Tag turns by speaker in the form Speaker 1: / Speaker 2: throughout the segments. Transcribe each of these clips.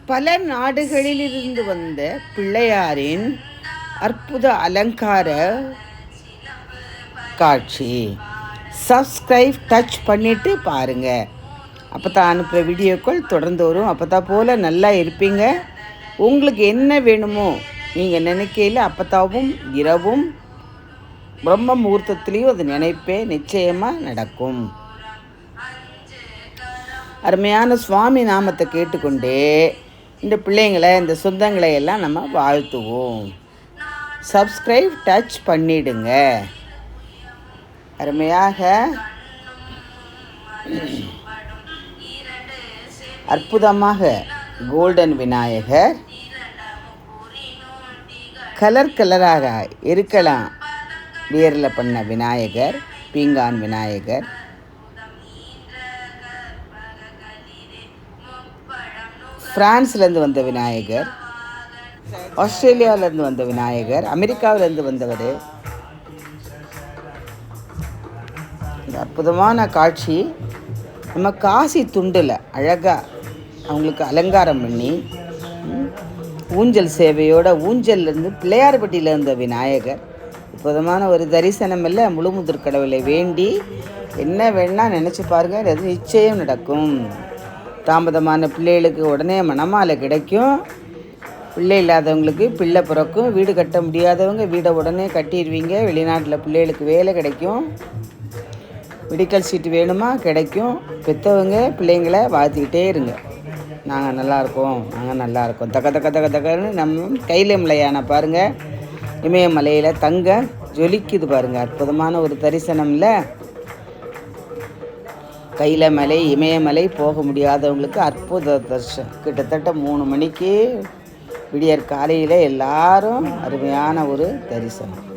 Speaker 1: பல நாடுகளிலிருந்து வந்த பிள்ளையாரின் அற்புத அலங்கார காட்சி. சப்ஸ்கிரைப் டச் பண்ணிவிட்டு பாருங்கள். அப்போ தான் அனுப்புகிற வீடியோக்கள் தொடர்ந்து வரும். அப்போ தான் போல் நல்லா இருப்பீங்க. உங்களுக்கு என்ன வேணுமோ நீங்கள் நினைக்கையில் அப்பத்தாவும் இரவும் பிரம்ம முகூர்த்தத்துலேயும் அது நினைப்பேன், நிச்சயமாக நடக்கும். அருமையான சுவாமி நாமத்தை கேட்டுக்கொண்டே இந்த பிள்ளைங்களை, இந்த சொந்தங்களை எல்லாம் நம்ம வாழ்த்துவோம். சப்ஸ்கிரைப் டச் பண்ணிடுங்க. அருமையாக அற்புதமாக கோல்டன் விநாயகர், கலர் கலராக இருக்கலாம் வேரில் பண்ண விநாயகர், பீங்கான் விநாயகர், பிரான்ஸ்லேருந்து வந்த விநாயகர், ஆஸ்திரேலியாவிலேருந்து வந்த விநாயகர், அமெரிக்காவிலேருந்து வந்தவர். இந்த அற்புதமான காட்சி நம்ம காசி துண்டில் அழகாக அவங்களுக்கு அலங்காரம் பண்ணி ஊஞ்சல் சேவையோட ஊஞ்சல்லேருந்து பிள்ளையார்பட்டியில் இருந்த விநாயகர். அற்புதமான ஒரு தரிசனம் இல்லை. முழுமுதற் கடவுளை வேண்டி என்ன வேணால் நினச்சி பாருங்கள், அது நிச்சயம் நடக்கும். தாமதமான பிள்ளைகளுக்கு உடனே மணமாலை கிடைக்கும். பிள்ளை இல்லாதவங்களுக்கு பிள்ளை பிறக்கும். வீடு கட்ட முடியாதவங்க வீடை உடனே கட்டிடுவீங்க. வெளிநாட்டில் பிள்ளைகளுக்கு வேலை கிடைக்கும். மெடிக்கல் சீட்டு வேணுமா கிடைக்கும். பெற்றவங்க பிள்ளைங்களை வாழ்த்துக்கிட்டே இருங்க. நாங்கள் நல்லாயிருக்கோம், நாங்கள் நல்லாயிருக்கோம். தக்க தக்க தக்க தக்கன்னு நம்ம கையில மலையான பாருங்கள், இமயமலையில் தங்க ஜொலிக்குது பாருங்கள். அற்புதமான ஒரு தரிசனம்ல. கையில மலை, இமயமலை போக முடியாதவங்களுக்கு அற்புத தரிசனம். கிட்டத்தட்ட 3 மணிக்கு விடியற் காலையில் எல்லாரும் அருமையான ஒரு தரிசனம்.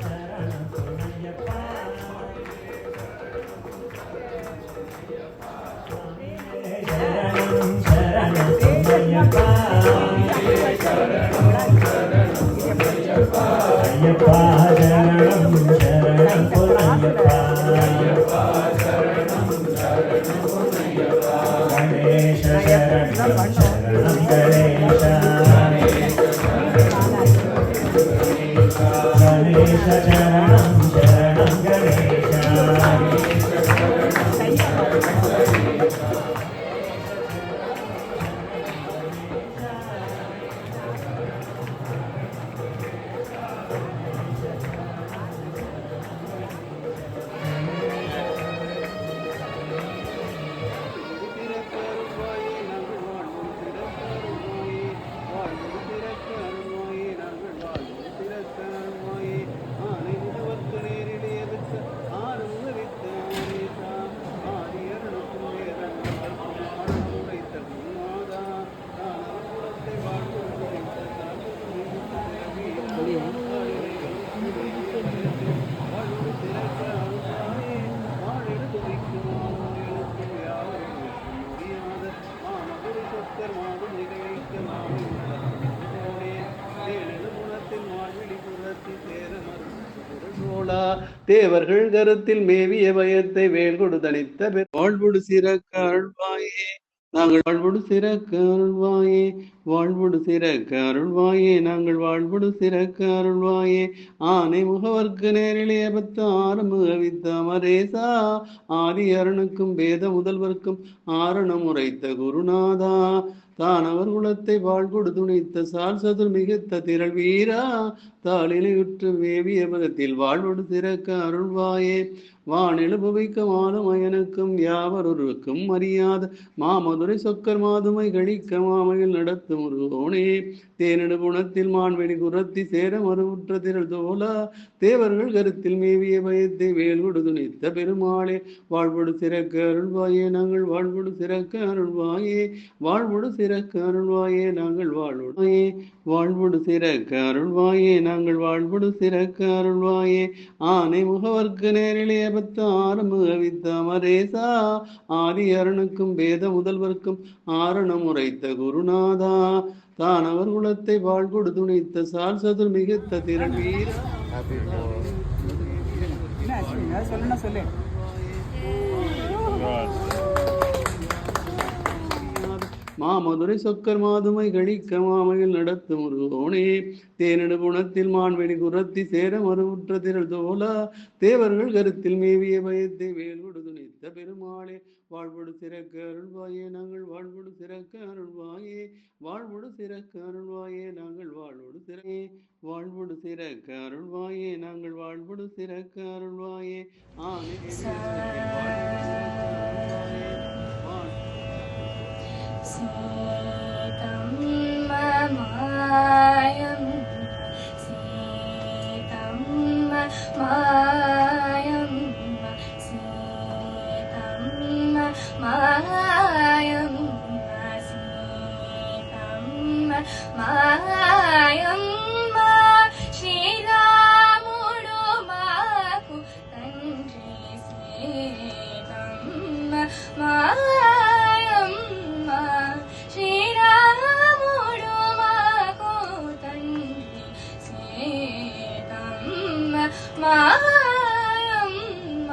Speaker 2: தேவர்கள் கருத்தில் மேவிய பயத்தை வேல் கொடு தனித்த வாழ்வுடு சிறக்க அருள்வாயே, நாங்கள் வாழ்வுடு சிறக்க அருள்வாயே, வாழ்வுடு சிறக்க அருள்வாயே, நாங்கள் வாழ்வுடு சிறக்க அருள்வாயே. ஆனை முகவர்க்கு நேரிலே பத்து ஆரம்பவித்த அமரேசா, ஆதி அருணுக்கும் வேத முதல்வர்க்கும் ஆரணம் உரைத்த குருநாதா, தான் அவர் குலத்தை வாழ்கொடு துணித்த சால் சதுர் மிகுத்த திரள் வீரா, தாளினையுற்று வேவிய பதத்தில் வாழ்வொடு சிறக்க அருள்வாயே. வானெழுபவைக்க மாலுமயனுக்கும் யாவரொருக்கும் அறியாத மாமதுரை சொக்கர் மாதுமை கழிக்க மாமையில் நடத்தும் முருகோனே, தேனெடு குணத்தில் மான்வெளி குரத்தி சேர மறுவுற்ற திரள் தோலா, தேவர்கள் கருத்தில் மேவிய பயத்தை வேல்கொடு துணித்த பெருமாளே, வாழ்வொடு சிறக்க அருள்வாயே, நாங்கள் வாழ்வொடு சிறக்க அருள்வாயே, வாழ்வொடு சிறக்க அருள்வாயே, நாங்கள் வாழ்வொடு வாழ்வொடு சிறக்க அருள்வாயே, நாங்கள் வாழ்வொடு சிறக்க அருள்வாயே. ஆனை முகவர்க்கு நேரிலே பத்து ஆரம்பவித்த அமரேசா, ஆதி அருணுக்கும் வேத முதல்வர்க்கும் ஆரணம் உரைத்த குருநாதா, தான் அவர் குலத்தை வாழ்கொடு துணித்த சால் சதுர் மிகுத்த திரள் வீரா. மாமதுரை சொக்கர் மாதுமை கழிக்க மாமையில் நடத்தும் முருகோனே தேனெடு குணத்தில் மான்வெளி குரத்தி சேர மறுவுற்ற திரள் தோலா தேவர்கள் கருத்தில் மேவிய பயத்தை வேல்கொடு துணித்த பெருமாளே வாழ்வொடு சிறக்க அருள்வாயே நாங்கள் வாழ்வொடு சிறக்க அருள்வாயே வாழ்வொடு சிறக்க அருள்வாயே நாங்கள் வாழ்வொடு சிறே வாழ்வொடு சிறக்க அருள்வாயே நாங்கள் வாழ்வொடு சிறக்க அருள்வாயே ஆனே
Speaker 3: மாயம் சீதம் மாயம் சீதம் மாயம் சீதம் மாயம் శ్రీరాముడు మాకు తండ్రి సీతం మాయమ్మ శ్రీరాముడు మాకు తండ్రి సీతం మాయమ్మ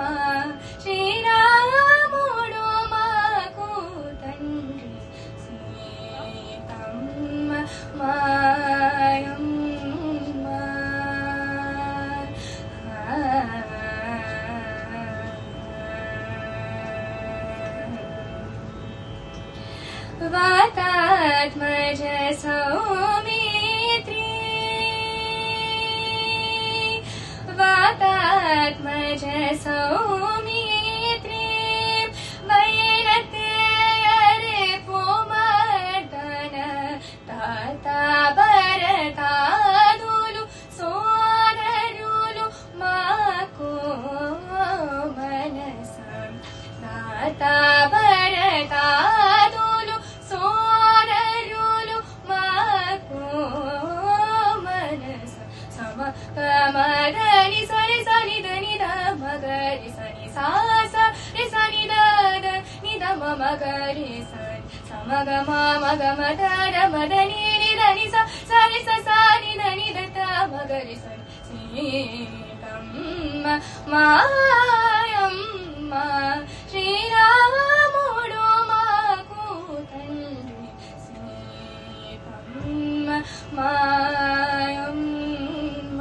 Speaker 3: శ్రీరాముడు మాకు తండ్రి సీతం మాయమ్మ वातात्मज सौमित्री वातात्मज सौमित्री वैरत्यरे पोमर्दन ताता भरतादुलु सोदरुलु माको मनसा ताता भरतादुलु सोदरुलु माको मनसा सम कमदनि सनि सनि దని ద మగరి సని సా స రి సని ద ద ని ద మ మగరి సని సమగ మ మగ మ ద ద మ ద ని ని ద ని స స రి స స ని ద ని ద త మగరి సని సీతం మాయమ్మ శ్రీరాముడు మాకు తండ్రి సీతం మాయమ్మ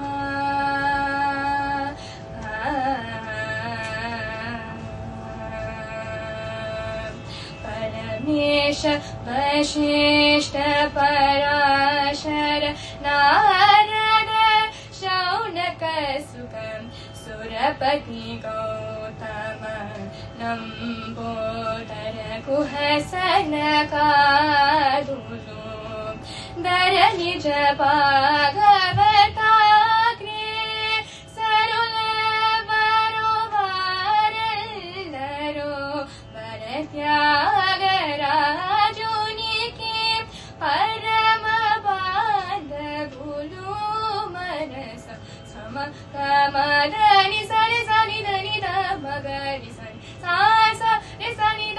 Speaker 3: परमेश वशिष्ठ पराशर नारद शौनक सुख सुरपति गौतम लंबोदर कुहसन कादुलु दर निज भागवताग्रे सरुल बरो वारल्लरो त्यागराजुनिके परम बांधवुलु मनस सम कमदनि सनि सनि దని ద మగరి సని సా స రి సని ద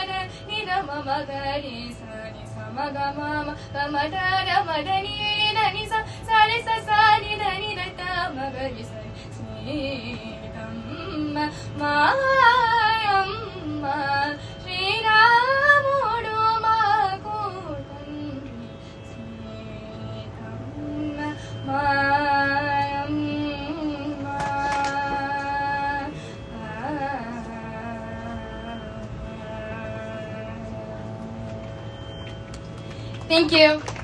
Speaker 3: ద ని ద మ మగరి సని సమగ మ మ గమ ద ద మ ద ని ని ద ని స స రి స స ని ద ని ద త మగరి సని సీతం మాయమ్మ శ్రీరాముడు మాకు తండ్రి సీతం మాయమ్మ Thank you.